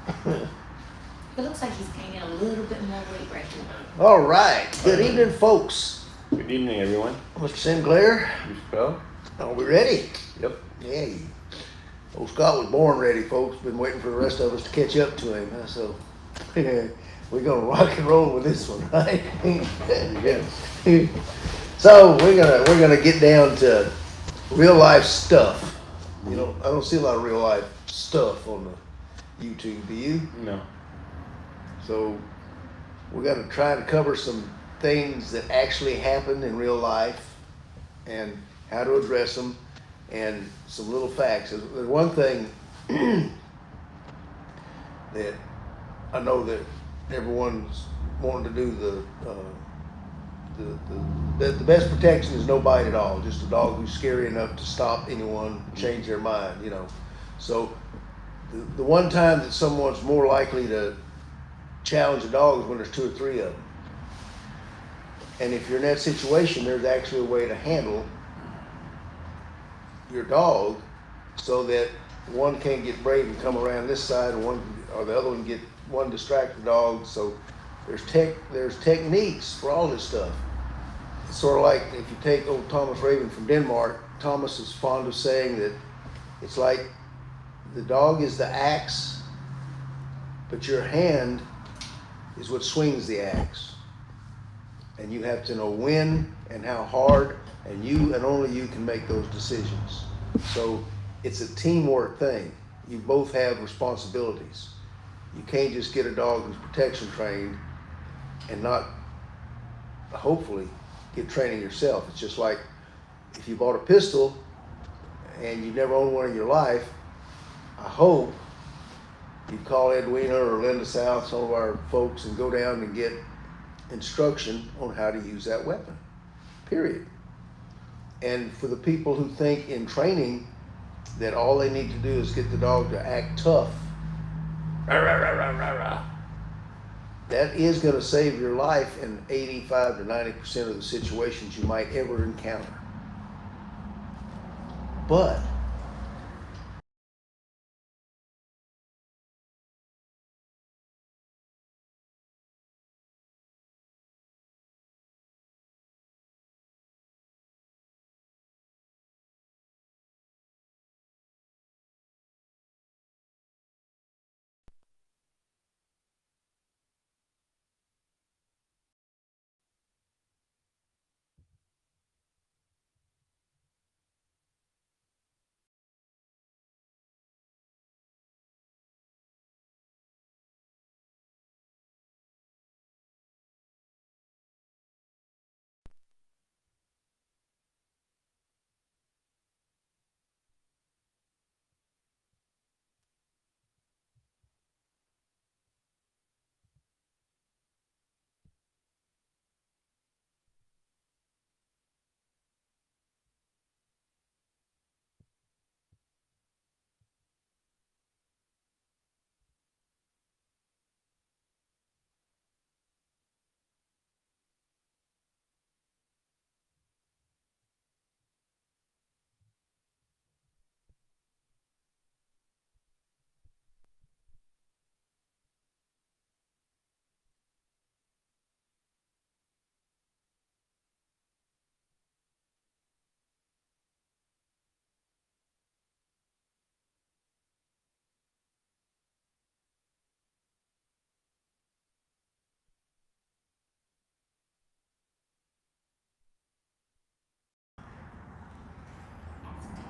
It looks like he's gaining a little bit more weight right now. All right. Good evening, folks. Good evening, everyone. Mr. Sinclair, Mr. Bell? are we ready? Yep. Yeah. Old Scott was born ready, folks. Been waiting for the rest of us to catch up to him. So we're gonna rock and roll with this one, right? Yes. So we're gonna get down to real life stuff. You know, I don't see a lot of real life stuff on the YouTube. Do you? No. So we're gonna try to cover some things that actually happen in real life and how to address them, and some little facts. There's one thing that I know that everyone's wanting to do. The best protection is no bite at all. Just a dog who's scary enough to stop anyone, change their mind. You know, so the one time that someone's more likely to challenge a dog is when there's 2 or 3 of them. And if you're in that situation, there's actually a way to handle your dog so that one can't get brave and come around this side, or the other one get one distracted dog. So there's techniques for all this stuff. It's sort of like if you take old Thomas Raven from Denmark. Thomas is fond of saying that it's like the dog is the axe, but your hand is what swings the axe. And you have to know when and how hard, and you and only you can make those decisions. So it's a teamwork thing. You both have responsibilities. You can't just get a dog who's protection trained and not hopefully get training yourself. It's just like if you bought a pistol and you've never owned one in your life, I hope you'd call Edwina or Linda South, some of our folks, and go down and get instruction on how to use that weapon, period. And for the people who think in training that all they need to do is get the dog to act tough, rah, rah, rah, rah, rah, rah, that is going to save your life in 85 to 90% of the situations you might ever encounter. But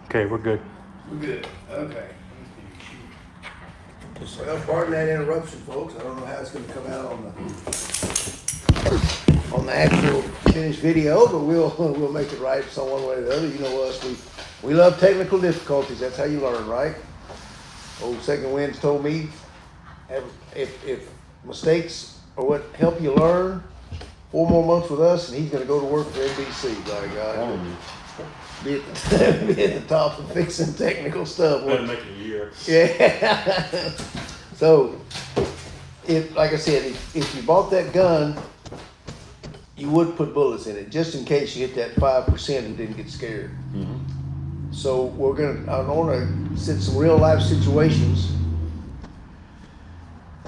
Okay, we're good. we're good. Okay. Well, pardon that interruption, folks. I don't know how it's going to come out on the actual finished video, but we'll make it right some one way or the other. You know us, we love technical difficulties. That's how you learn, right? Old Second Wind's told me, if mistakes are what help you learn, 4 more months with us, and he's going to go to work for NBC. By God, be at the top of fixing technical stuff. Better make a year. Yeah. So, like I said, if you bought that gun, you would put bullets in it just in case you hit that 5% who didn't get scared. Mm-hmm. So I want to set some real life situations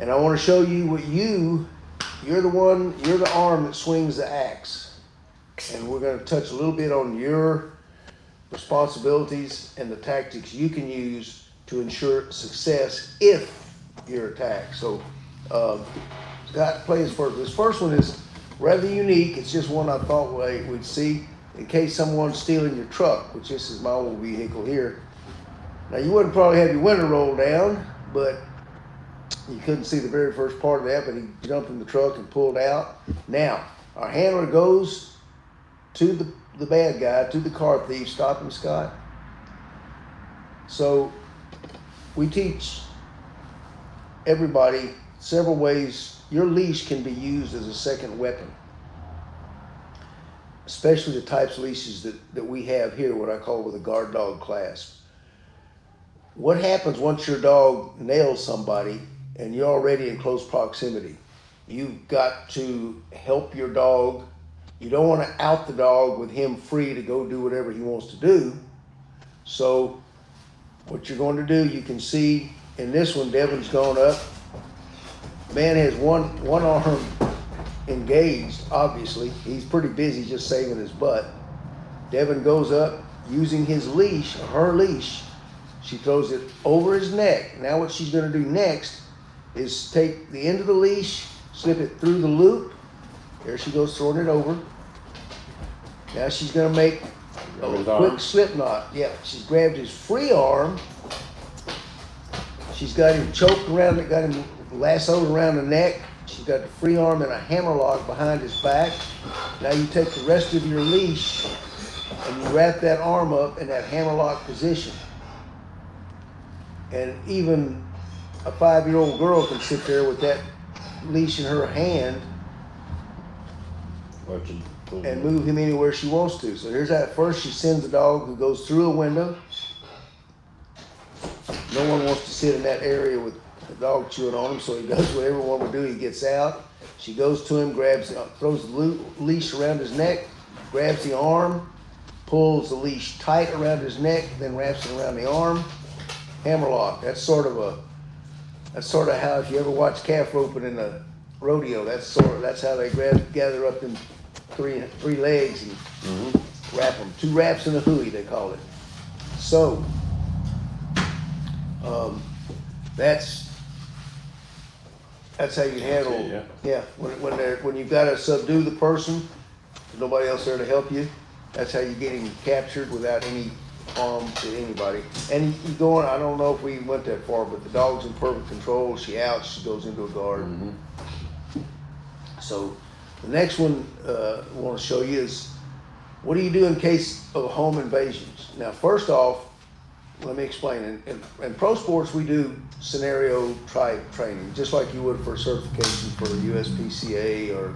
And I want to show you what you're the arm that swings the axe. And we're going to touch a little bit on your responsibilities and the tactics you can use to ensure success if you're attacked. So, Scott plays first. This first one is rather unique. It's just one I thought we'd see in case someone's stealing your truck, which this is my old vehicle here. Now, you wouldn't probably have your window rolled down, but you couldn't see the very first part of that, but he jumped in the truck and pulled out. Now, our handler goes to the bad guy, to the car thief. Stop him, Scott. So we teach everybody several ways your leash can be used as a second weapon, especially the types of leashes that we have here, what I call with a guard dog clasp. What happens once your dog nails somebody and you're already in close proximity? You've got to help your dog. You don't want to out the dog with him free to go do whatever he wants to do. So what you're going to do, you can see in this one, Devin's gone up. Man has one arm engaged, obviously. He's pretty busy just saving his butt. Devin goes up using his leash, her leash. She throws it over his neck. Now what she's going to do next is take the end of the leash, slip it through the loop. There she goes, throwing it over. Now she's going to make a quick slip knot. Yeah, she's grabbed his free arm. She's got him choked around it, got him lassoed around the neck. She's got the free arm in a hammerlock behind his back. Now you take the rest of your leash and you wrap that arm up in that hammerlock position. And even a 5-year-old girl can sit there with that leash in her hand and move him anywhere she wants to. So here's how. First, she sends the dog who goes through a window. No one wants to sit in that area with the dog chewing on him, so he does what everyone would do. He gets out. She goes to him, throws the leash around his neck, grabs the arm, pulls the leash tight around his neck, then wraps it around the arm. Hammerlock. That's sort of how, if you ever watch calf roping in a rodeo, that's how they gather up them three legs and wrap them. 2 wraps and a hooey, they call it. So that's how you handle. Yeah. When you've got to subdue the person, there's nobody else there to help you. That's how you get him captured without any harm to anybody. And you go on. I don't know if we went that far, but the dog's in perfect control. She outs. She goes into a guard. So the next one I want to show you is what do you do in case of home invasions? Now, first off, let me explain. In pro sports, we do scenario type training, just like you would for certification for USPCA or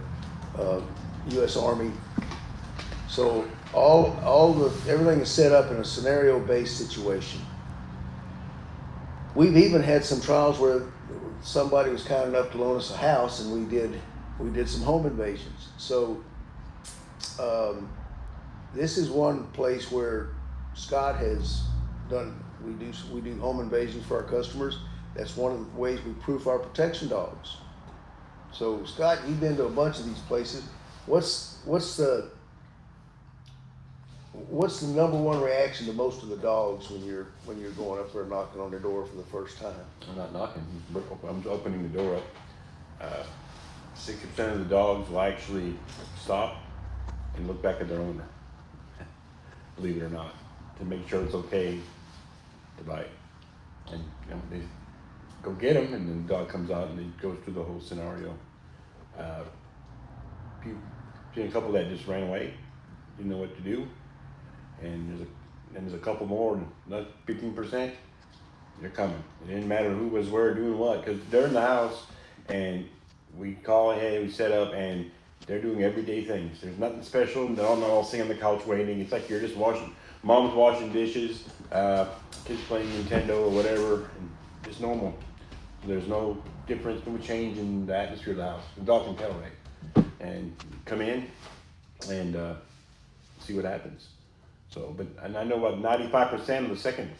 U.S. Army. So everything is set up in a scenario-based situation. We've even had some trials where somebody was kind enough to loan us a house, and we did some home invasions. So this is one place where Scott has done. We do home invasions for our customers. That's one of the ways we proof our protection dogs. So Scott, you've been to a bunch of these places. What's the number one reaction to most of the dogs when you're going up there knocking on their door for the first time? I'm not knocking. I'm opening the door up. 60% of the dogs will actually stop and look back at their owner, believe it or not, to make sure it's okay to bite. And they go get him, and then the dog comes out and he goes through the whole scenario. Seen a couple that just ran away, didn't know what to do, and there's a couple more, not 15%. They're coming. It didn't matter who was where doing what, because they're in the house, and we call ahead, we set up, and they're doing everyday things. There's nothing special. They're all sitting on the couch waiting. It's like you're just mom's washing dishes, kids playing Nintendo or whatever, and it's normal. There's no difference, no change in the atmosphere of the house. The dog can tell, right? And come in and see what happens. So, and I know about 95% of the second,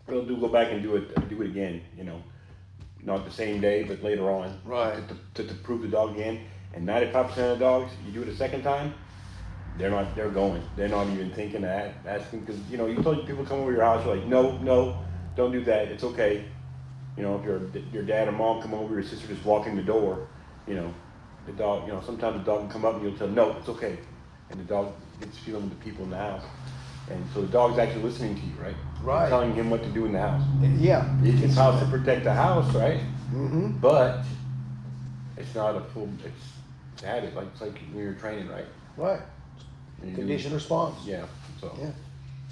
they'll go back and do it again. not the same day, but later on. Right. To prove the dog again. And 95% of dogs, you do it a second time, they're going. They're not even thinking that, asking, because, you know, you told people come over your house, you're like, no, don't do that, it's okay. You know, if your dad or mom come over, your sister just walk in the door, you know, the dog, you know, sometimes the dog can come up and you'll tell, no, it's okay. And the dog gets feeling the people in the house. And so the dog's actually listening to you, right? Right. You're telling him what to do in the house. Yeah. It's how to protect the house, right? Mm-hmm. But it's not a full, it's habit, it's like when you're training, right? Right. And you Condition response. Yeah, so. Yeah.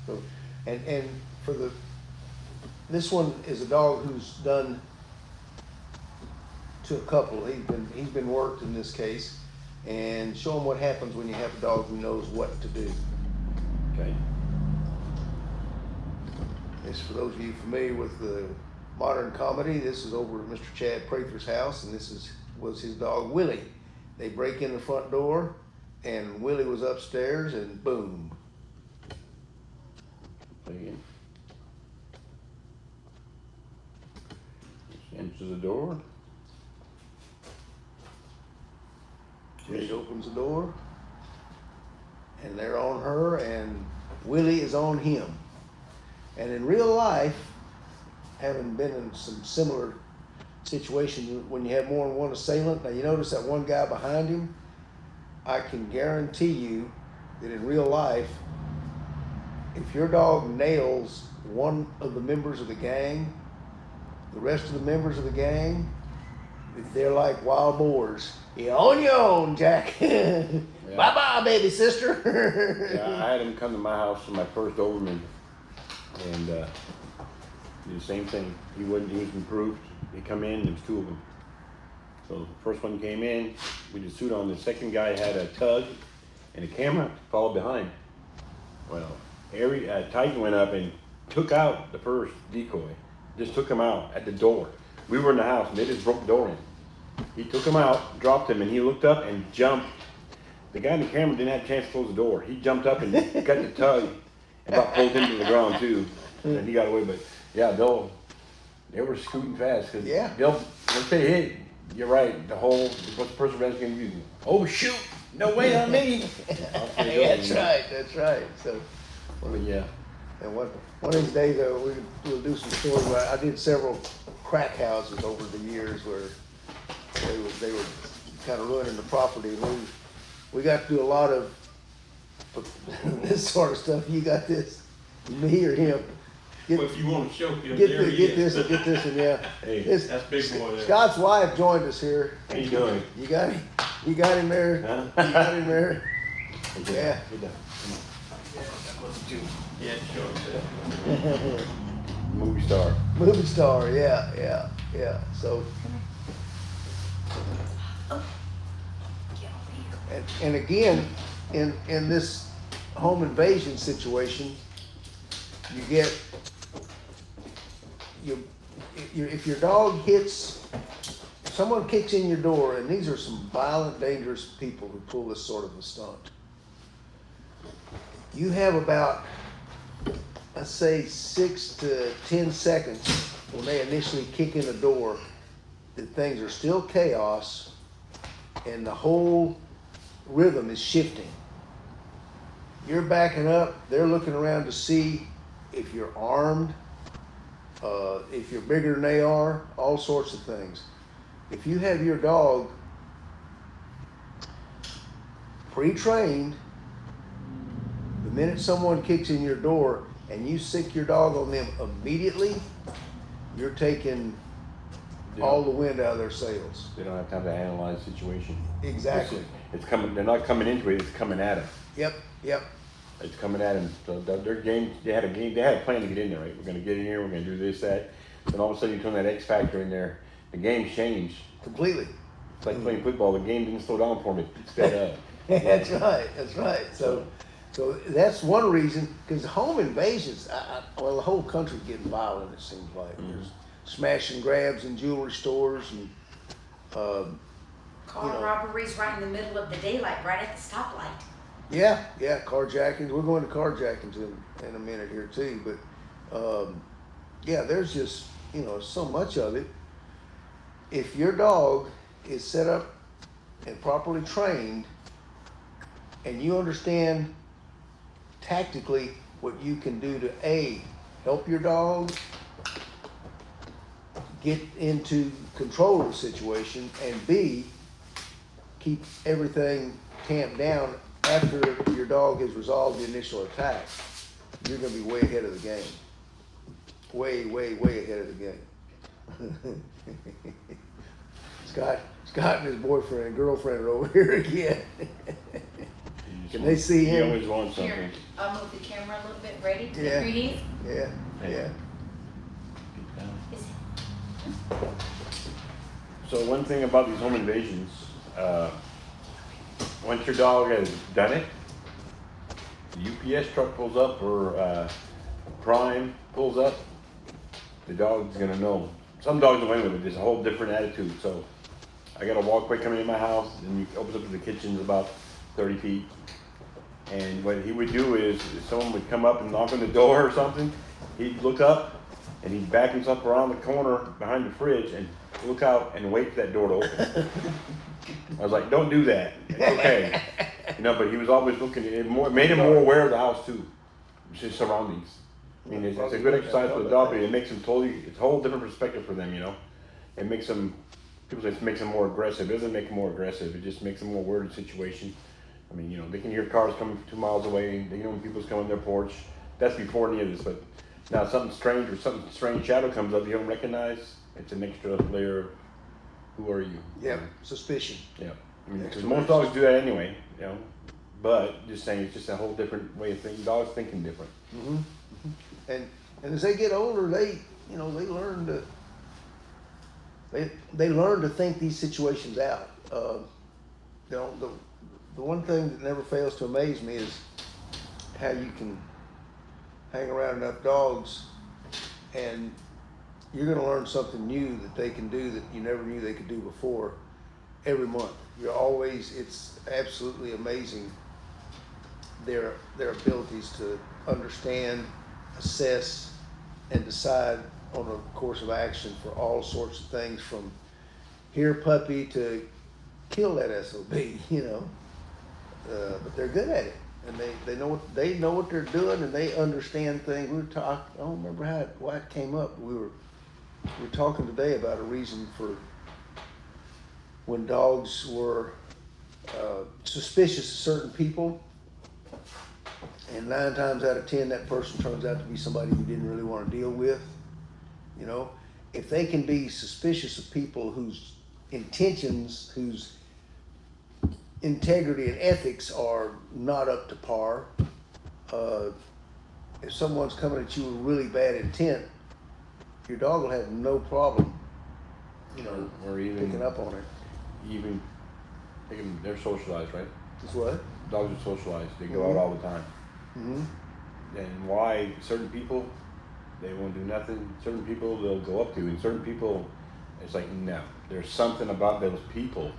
So, and for this one is a dog who's done to a couple. He's been worked in this case, and show him what happens when you have a dog who knows what to do. Okay. This, for those of you familiar with the modern comedy, this is over at Mr. Chad Prather's house, and this was his dog Willie. They break in the front door, and Willie was upstairs, and boom. Play again. She enters the door. Jade opens the door, and they're on her, and Willie is on him. And in real life, having been in some similar situations when you have more than one assailant, now you notice that one guy behind him, I can guarantee you that in real life, if your dog nails one of the members of the gang, the rest of the members of the gang, they're like wild boars. You're on your own, Jack. Bye-bye, baby sister. Yeah, I had him come to my house for my first Doberman, and did the same thing. He was improved. They come in, there's two of them. So the first one came in with his suit on. The second guy had a tug and a camera, followed behind. Well, Titan went up and took out the first decoy. Just took him out at the door. We were in the house and they just broke the door in. He took him out, dropped him, and he looked up and jumped. The guy in the camera didn't have a chance to close the door. He jumped up and got the tug and about pulled him to the ground too. And he got away, but yeah, they were scooting fast because once they hit, you're right, what the person runs going to use. Oh shoot, no way on me. That's right. So, But yeah. and one of these days we'll do some stories. I did several crack houses over the years where they were kind of ruining the property. And we got to do a lot of this sort of stuff. You got this, me or him. Well, if you want to show him, Get there he this is. and get this and yeah. Hey, that's big boy there. Scott's wife joined us here. How you doing? You got him there. Huh? You got him there. Yeah. Get down. Yeah, show himself. Movie star. Movie star, yeah. So, and again, in this home invasion situation, you get if your dog someone kicks in your door, and these are some violent, dangerous people who pull this sort of a stunt. You have about, let's say, 6 to 10 seconds when they initially kick in the door that things are still chaos and the whole rhythm is shifting. You're backing up, they're looking around to see if you're armed, if you're bigger than they are, all sorts of things. If you have your dog pre-trained, the minute someone kicks in your door and you sick your dog on them immediately, you're taking all the wind out of their sails. They don't have time to analyze the situation. Exactly. It's coming. They're not coming into it. It's coming at them. Yep. It's coming at them. So their game. They had a plan to get in there. Right. We're gonna get in here. We're gonna do this, that. Then all of a sudden you turn that X factor in there. The game's changed Completely. It's like playing football. The game didn't slow down for me. It sped up. That's right. So that's one reason, because home invasions, well, the whole country's getting violent, it seems like. There's smash and grabs in jewelry stores and, Car robberies right in the middle of the daylight, right at the stoplight. yeah, carjackings. We're going to carjackings in a minute here too, but, yeah, there's just, so much of it. if your dog is set up and properly trained, and you understand tactically what you can do to A, help your dog get into control of the situation, and B, keep everything tamped down after your dog has resolved the initial attack, you're gonna be way ahead of the game. Way, way, way ahead of the game. Scott and his boyfriend and girlfriend are over here again. Can they see He him? always wants Here, something. I'll move the camera a little bit. Ready? Yeah. Breathe. Yeah, yeah. Is- So one thing about these home invasions, once your dog has done it, the UPS truck pulls up or Prime pulls up, the dog's gonna know. Some dogs will win with it. There's a whole different attitude. So I got a walkway coming in my house, and you open up to the kitchen's about 30 feet. And what he would do is, if someone would come up and knock on the door or something, he'd look up and he'd back himself around the corner behind the fridge and look out and wait for that door to open. I was like, don't do that. It's okay. You know, but he was always looking. It made him more aware of the house too, his surroundings. I mean, it's a good exercise for the dog, but it makes him it's a whole different perspective for them, you know. It makes them, people say it makes them more aggressive. It doesn't make them more aggressive. It just makes them more aware of the situation. I mean, you know, they can hear cars coming from 2 miles away. They know when people's coming their porch. That's before any of this, but now something strange or something strange shadow comes up you don't recognize, it's an extra layer of who are you? Yeah, suspicion. Yeah. I mean, because most dogs do that anyway, you know. But just saying, it's just a whole different way of thinking. Dogs thinking different. Mm-hmm. And as they get older, they learn to they learn to think these situations out. You know, the one thing that never fails to amaze me is how you can hang around enough dogs and you're going to learn something new that they can do that you never knew they could do before every month. It's absolutely amazing their abilities to understand, assess, and decide on a course of action for all sorts of things, from here puppy to kill that SOB, you know. But they're good at it, and they know what they're doing, and they understand things. We were talking. I don't remember why it came up. We were talking today about a reason for when dogs were suspicious of certain people, and 9 times out of 10 that person turns out to be somebody you didn't really want to deal with. You know, if they can be suspicious of people whose intentions, whose integrity and ethics are not up to par, if someone's coming at you with really bad intent, your dog will have no problem, you know, or even picking up on it. Even they're socialized, right? Is what? Dogs are socialized. They go out all the time. Mm-hmm. And why certain people they won't do nothing. Certain people they'll go up to, and certain people it's like no. There's something about those people.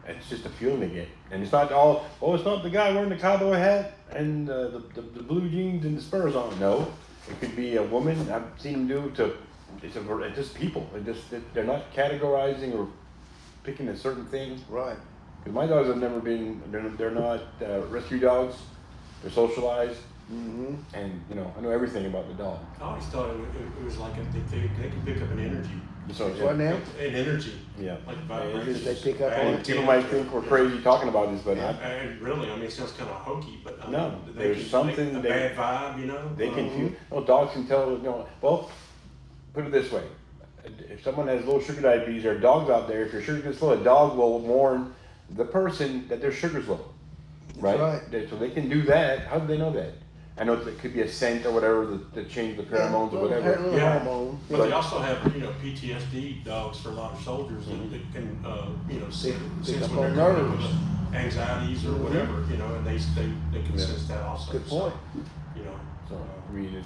It's just a feeling they get, and it's not all. Oh, it's not the guy wearing the cowboy hat and the blue jeans and the spurs on. No, it could be a woman. I've seen them do to. It's just people. They're not categorizing or picking a certain thing. Right. Because my dogs have never been. They're not rescue dogs. They're socialized. Mm-hmm. And you know, I know everything about the dog. I always thought it was like they can pick up an energy. So What now? An energy. yeah, Like Did vibrations. they pick up on And it? people might think we're crazy talking about this, but And really, I mean, it sounds kind of hokey, but I No, mean, there's can, something a they- bad vibe, you know. they can feel. Well, dogs can tell. You know, well, put it this way: if someone has low sugar diabetes, there are dogs out there. If your sugar gets low, a dog will warn the person that their sugar's low. Right? right. So they can do that. How do they know that? I know it could be a scent or whatever that change the pheromones or whatever. Little Yeah. hormone. But But- they also have, PTSD dogs for a lot of soldiers that can, Pick sense up when on they're coming nerves. with anxieties or whatever, and they can Yeah. sense that also. Good So, point. So I mean,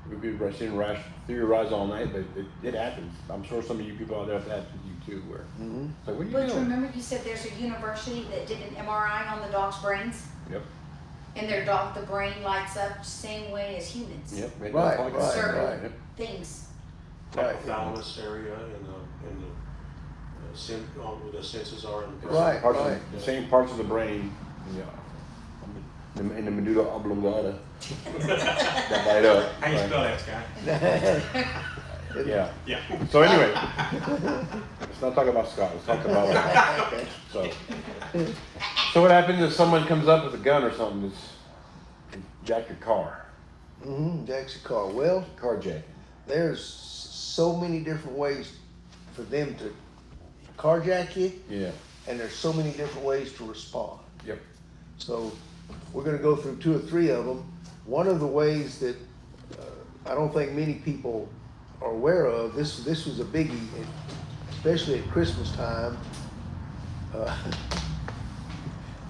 we could sit and theorize all night, but it happens. I'm sure some of you people out there have had you too, where Mm-hmm. it's like, what are you Butch, doing? remember you said there's a university that did an MRI on the dog's brains? Yep. And the brain lights up the same way as humans. Yep. Right, Like right, Certain right. things. Right. hypothalamus area and where the senses are. In the Right. Parts of the same parts of the brain, in the medulla oblongata. That light up. How you right? spell that, Scott? Yeah. Yeah. So anyway, let's not talk about Scott. Let's talk about So what happens if someone comes up with a gun or something and jack your car? Jacks your car. Well, Carjacking. there's so many different ways for them to carjack you, Yeah. and there's so many different ways to respond. Yep. So we're going to go through 2 or 3 of them. One of the ways that I don't think many people are aware of, this was a biggie, especially at Christmas time.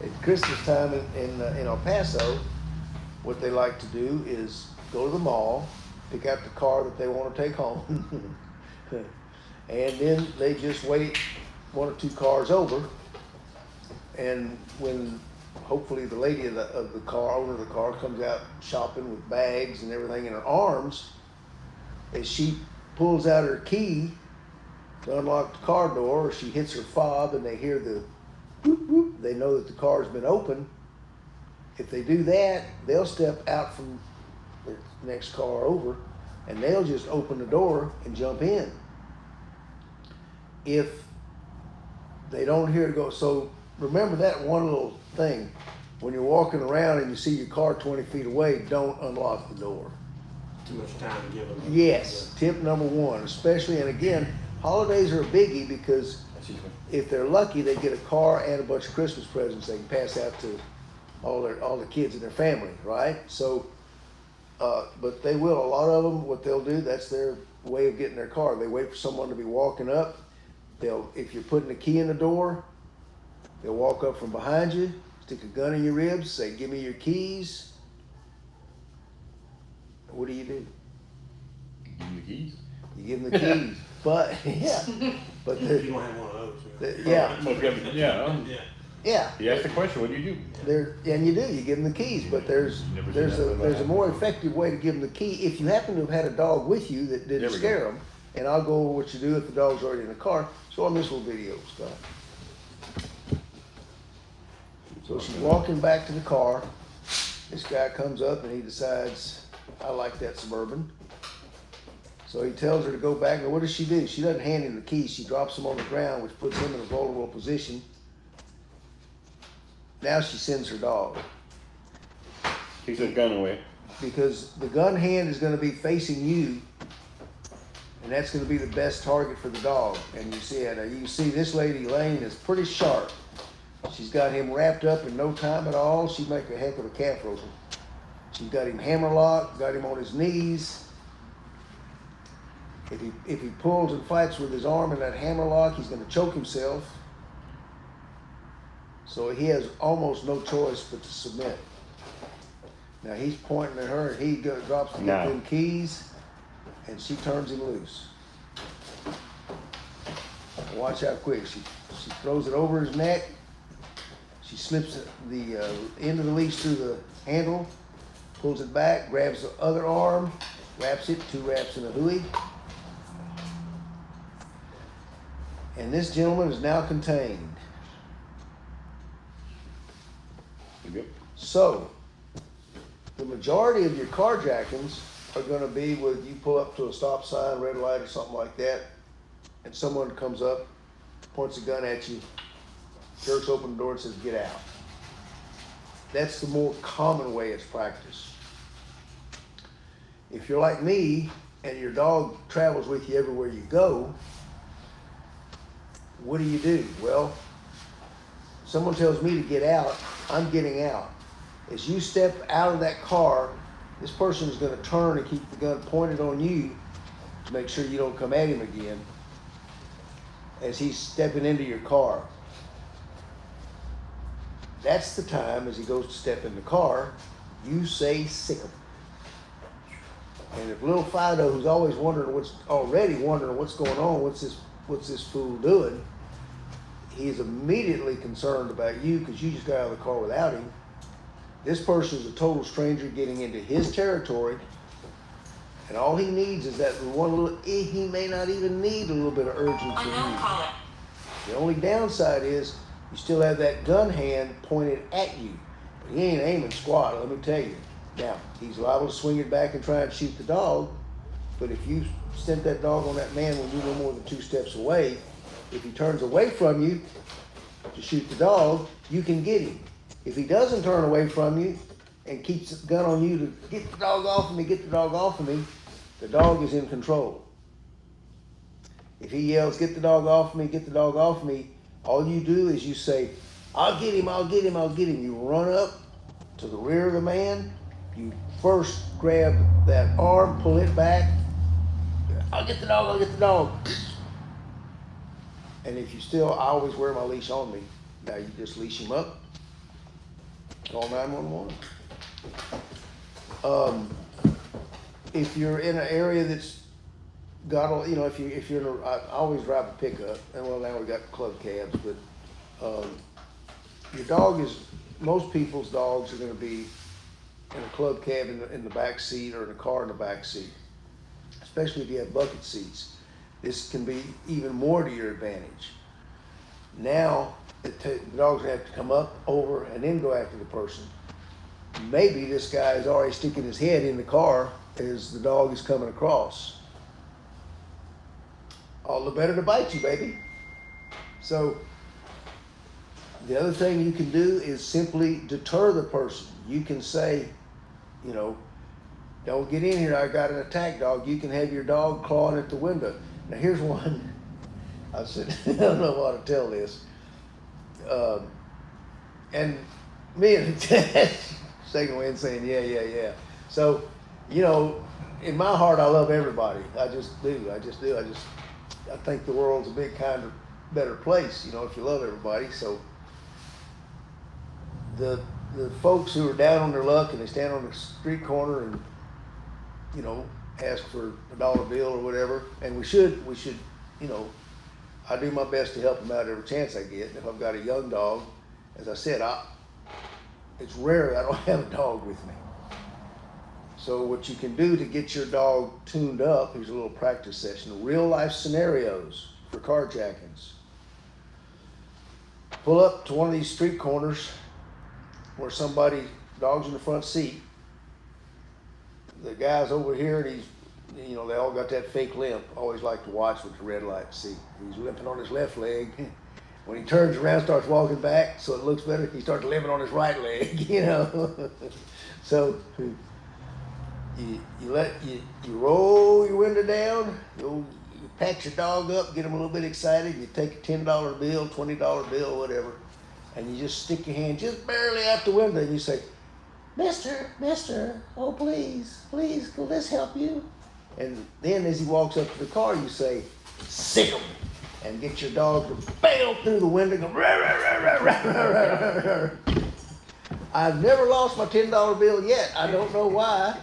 At Christmas time in El Paso, what they like to do is go to the mall, pick out the car that they want to take home, and then they just wait 1 or 2 cars over, and when hopefully the lady of the car, owner of the car, comes out shopping with bags and everything in her arms, as she pulls out her key to unlock the car door, or she hits her fob and they hear the whoop whoop, they know that the car's been opened. If they do that, they'll step out from the next car over and they'll just open the door and jump in. If they don't hear it go, so remember that one little thing. When you're walking around and you see your car 20 feet away, don't unlock the door. Too much time to give them. Yes, tip number 1, especially, and again, holidays are a biggie because if they're lucky, they get a car and a bunch of Christmas presents they can pass out to all the kids in their family, right? So, but they will, a lot of them, what they'll do, that's their way of getting their car. They wait for someone to be walking up. If you're putting the key in the door, they'll walk up from behind you, stick a gun in your ribs, say, "Give me your keys." What do? Give them the keys. You give them the keys. But yeah, but You don't have one of those. yeah, Yeah. yeah. He asked the question, what do you do? And you do. You give them the keys. But there's Never seen that there's a happen. more effective way to give them the key if you happen to have had a dog with you that didn't There we scare go. them. And I'll go over what you do if the dog's already in the car. So on this little video, Scott. So she's walking back to the car. This guy comes up and he decides, I like that Suburban. So he tells her to go back, and what does she do? She doesn't hand him the keys. She drops them on the ground, which puts him in a vulnerable position. Now she sends her dog, Takes the gun away. because the gun hand is going to be facing you, and that's going to be the best target for the dog. And you see it. You can see this lady Lane is pretty sharp. She's got him wrapped up in no time at all. She'd make a heck of a calf roser. She's got him hammerlocked, got him on his knees. If he pulls and fights with his arm in that hammerlock, he's going to choke himself. So he has almost no choice but to submit. Now he's pointing at her, and he drops to get them keys, and she turns him loose. Watch how quick she throws it over his neck. She slips the end of the leash through the handle, pulls it back, grabs the other arm, wraps it, 2 wraps in a hooey. And this gentleman is now contained. Yep. So, the majority of your carjackings are going to be with you pull up to a stop sign, red light or something like that, and someone comes up, points a gun at you, jerks open the door and says, "Get out." That's the more common way it's practiced. If you're like me and your dog travels with you everywhere you go, what do? Well, someone tells me to get out, I'm getting out. As you step out of that car, this person is going to turn and keep the gun pointed on you to make sure you don't come at him again as he's stepping into your car. That's the time, as he goes to step in the car, you say, "Sick 'em." And if little Fido, who's always wondering what's going on, what's this fool doing, he's immediately concerned about you because you just got out of the car without him. This person is a total stranger getting into his territory, And all he needs is that one little, he may not even need a little bit of urgency. Unknown caller. The only downside is you still have that gun hand pointed at you. But he ain't aiming squat, let me tell you. Now, he's liable to swing it back and try and shoot the dog, but if you sent that dog on that man when you're no more than 2 steps away, if he turns away from you to shoot the dog, you can get him. If he doesn't turn away from you and keeps the gun on you to get the dog off of me, get the dog off of me, the dog is in control. If he yells, get the dog off me, get the dog off me, all you do is you say, I'll get him, I'll get him, I'll get him. You run up to the rear of the man, you first grab that arm, pull it back, I'll get the dog, I'll get the dog. And if you still, I always wear my leash on me. Now you just leash him up, call 911. If you're in an area that's got, you know, if you're in a, I always drive a pickup, and well now we got club cabs, but your dog is, most people's dogs are going to be in a club cab in the back seat or in a car in the back seat, especially if you have bucket seats. This can be even more to your advantage. Now, the dogs have to come up, over, and then go after the person. Maybe this guy is already sticking his head in the car as the dog is coming across. All the better to bite you, baby. So, the other thing you can do is simply deter the person. You can say, you know, don't get in here, I got an attack dog. You can have your dog clawing at the window. Now here's one, I said, I don't know how to tell this. And me and shaking my head saying, yeah. So, you know, in my heart, I love everybody. I just do. I think the world's a big kind of better place, you know, if you love everybody. So the folks who are down on their luck and they stand on the street corner and, you know, ask for a dollar bill or whatever, and we should, you know, I do my best to help them out every chance I get. If I've got a young dog, as I said, it's rare I don't have a dog with me. So what you can do to get your dog tuned up, here's a little practice session, real life scenarios for carjackings. Pull up to one of these street corners where dog's in the front seat. The guy's over here and he's, you know, they all got that fake limp. Always like to watch with the red light. See, he's limping on his left leg. When he turns around, starts walking back, so it looks better, he starts limping on his right leg, you know. So you roll your window down, you pat your dog up, get him a little bit excited, you take a $10 bill, $20 bill, whatever, and you just stick your hand just barely out the window and you say, Mister, oh please, will this help you? And then as he walks up to the car, you say, sick him, and get your dog to bail through the window and go, rah, rah, rah, rah, rah, rah, rah, rah. I've never lost my $10 bill yet. I don't know why.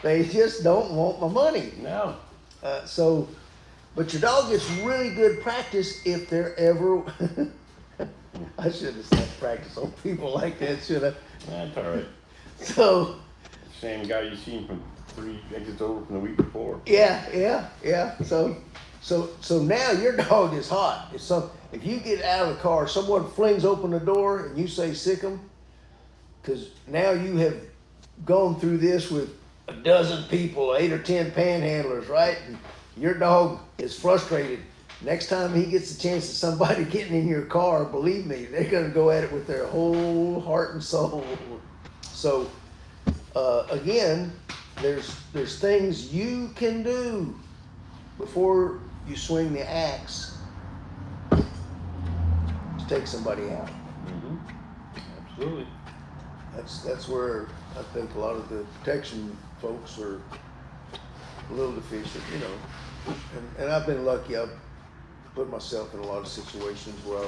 They just don't want my money. No. But your dog gets really good practice if they're ever, I shouldn't have said practice on people like that, should I? That's all right. So. Same guy you seen from 3 exits over from the week before. Yeah. So now your dog is hot. If you get out of the car, someone flings open the door and you say sick 'em, because now you have gone through this with a dozen people, 8 or 10 panhandlers, right? And your dog is frustrated. Next time he gets a chance of somebody getting in your car, believe me, they're gonna go at it with their whole heart and soul. So again, there's things you can do before you swing the axe to take somebody out. Mm-hmm. Absolutely. That's where I think a lot of the protection folks are a little deficient, you know. And I've been lucky. I've put myself in a lot of situations where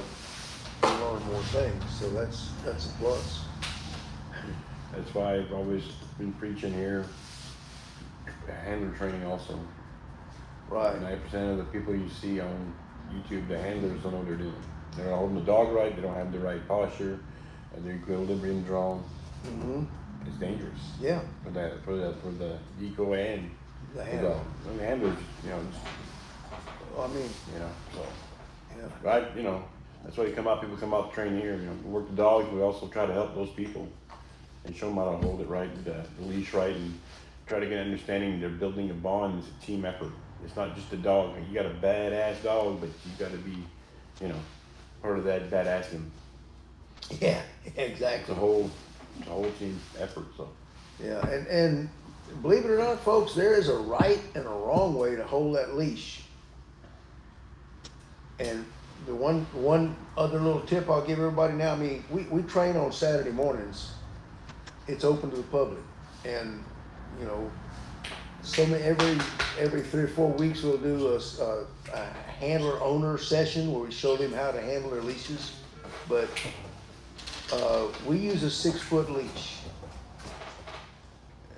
I've learned more things, so that's a plus. That's why I've always been preaching here, handler training also. Right. 90% of the people you see on YouTube, the handlers don't know what they're doing. They're not holding the dog right, they don't have the right posture, and their equilibrium's wrong. Mm-hmm. it's dangerous Yeah, for the decoy and the the handler. dog. And the handlers, you know, just, Well, I mean, you know, so. yeah, Right, you know, that's why people come out to train here, you know, we work the dogs, we also try to help those people and show them how to hold it right, the leash right, and try to get an understanding they're building a bond, it's a team effort. It's not just a dog, you got a badass dog, but you gotta be, you know, part of that badassing. yeah, It's exactly. a whole team effort, so. Yeah, and believe it or not, folks, there is a right and a wrong way to hold that leash. And the one other little tip I'll give everybody now, I mean, we train on Saturday mornings. It's open to the public. And, you know, every 3 or 4 weeks we'll do a handler owner session where we show them how to handle their leashes. But we use a 6-foot leash.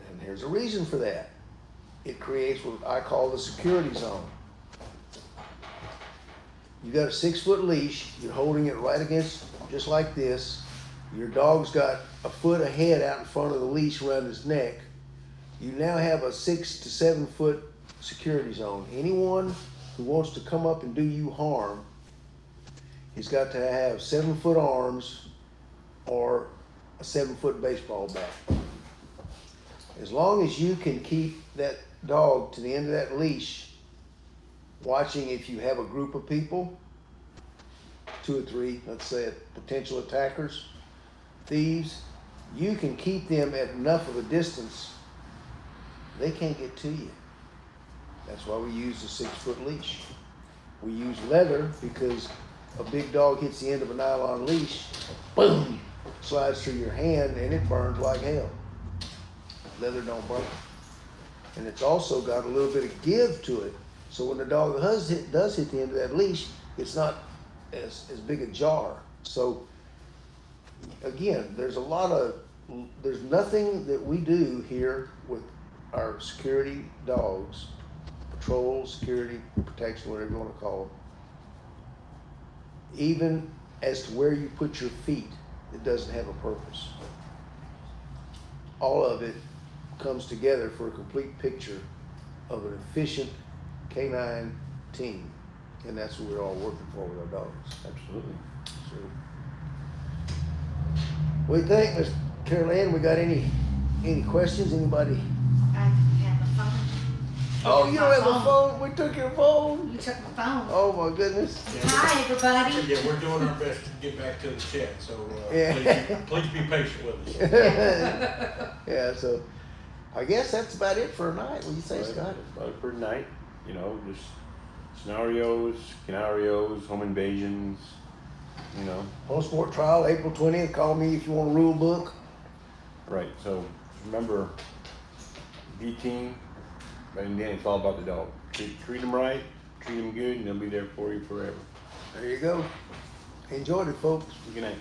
And there's a reason for that. It creates what I call the security zone. You got a 6-foot leash, you're holding it right against, just like this. Your dog's got a foot ahead out in front of the leash around his neck. You now have a 6 to 7 foot security zone. Anyone who wants to come up and do you harm, he's got to have 7-foot arms or a 7-foot baseball bat. As long as you can keep that dog to the end of that leash, watching if you have a group of people, 2 or 3, let's say potential attackers, thieves, you can keep them at enough of a distance, they can't get to you. That's why we use a 6-foot leash. We use leather because a big dog hits the end of a nylon leash, boom, slides through your hand and it burns like hell. Leather don't burn. And it's also got a little bit of give to it. So when the dog does hit the end of that leash, it's not as big a jar. So again, there's nothing that we do here with our security dogs, patrol, security, protection, whatever you want to call them, even as to where you put your feet, it doesn't have a purpose. All of it comes together for a complete picture of an efficient canine team, and that's what we're all working for with our dogs. Absolutely. So, what do you think, Miss Carol Ann? We got any questions? Anybody? I have my phone. Oh, you don't have My a phone? We took your phone? You took my phone. Oh my goodness. Hi, everybody. Yeah, we're doing our best to get back to the chat, so, Yeah. please be patient with us. Yeah, so I guess that's about it for tonight. What do you say, Scott? About it for tonight, you know, just scenarios, home invasions, you know. Home sport trial, April 20th. Call me if you want a rule book. Right, so remember, B-team, but in the end, it's all about the dog. Treat them right, treat them good, and they'll be there for you forever. There you go. Enjoyed it, folks. Good night.